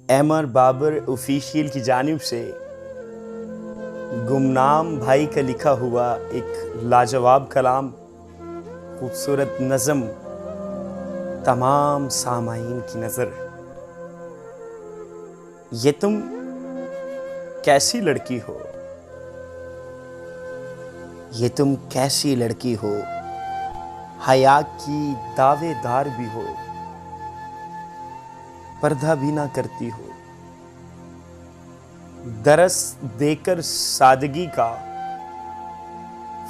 एमर Babar official की जानिब से गुमनाम भाई का लिखा हुआ एक लाजवाब कलाम, खूबसूरत नज़म तमाम सामाईन की नज़र। ये तुम कैसी लड़की हो, ये तुम कैसी लड़की हो, हया की दावेदार भी हो, पर्दा भी ना करती हो, दरस देकर सादगी का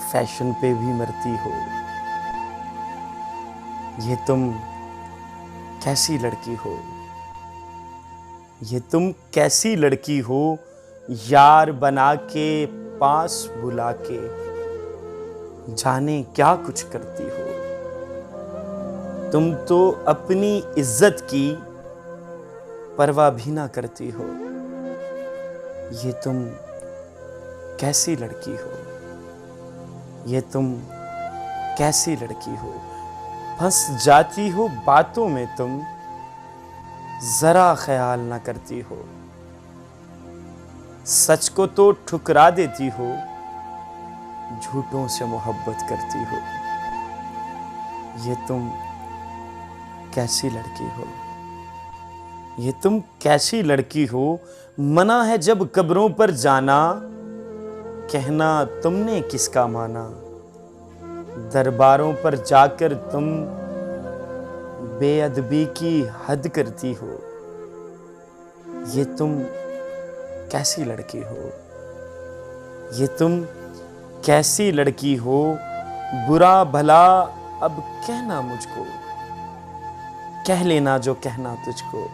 फैशन पे भी मरती हो। ये तुम कैसी लड़की हो, ये तुम कैसी लड़की हो, यार बना के पास बुला के जाने क्या कुछ करती हो। तुम तो अपनी इज्जत की परवाह भी ना करती हो। ये तुम कैसी लड़की हो, ये तुम कैसी लड़की हो, फंस जाती हो बातों में तुम, जरा ख्याल ना करती हो। सच को तो ठुकरा देती हो, झूठों से मोहब्बत करती हो। ये तुम कैसी लड़की हो, ये तुम कैसी लड़की हो, मना है जब कब्रों पर जाना, कहना तुमने किसका माना। दरबारों पर जाकर तुम बेअदबी की हद करती हो। ये तुम कैसी लड़की हो, ये तुम कैसी लड़की हो, बुरा भला अब कहना मुझको, कह लेना जो कहना तुझको।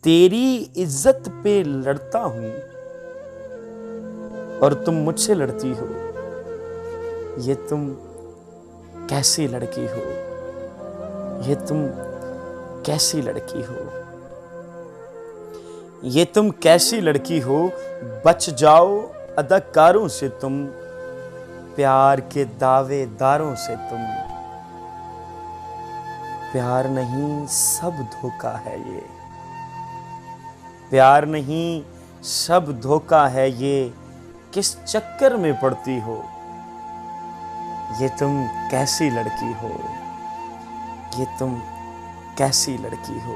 तेरी इज्जत पे लड़ता हूं और तुम मुझसे लड़ती हो। ये तुम कैसी लड़की हो, ये तुम कैसी लड़की हो, ये तुम कैसी लड़की हो। बच जाओ अदाकारों से तुम, प्यार के दावेदारों से तुम। प्यार नहीं सब धोखा है ये, प्यार नहीं सब धोखा है ये, किस चक्कर में पड़ती हो। ये तुम कैसी लड़की हो, ये तुम कैसी लड़की हो।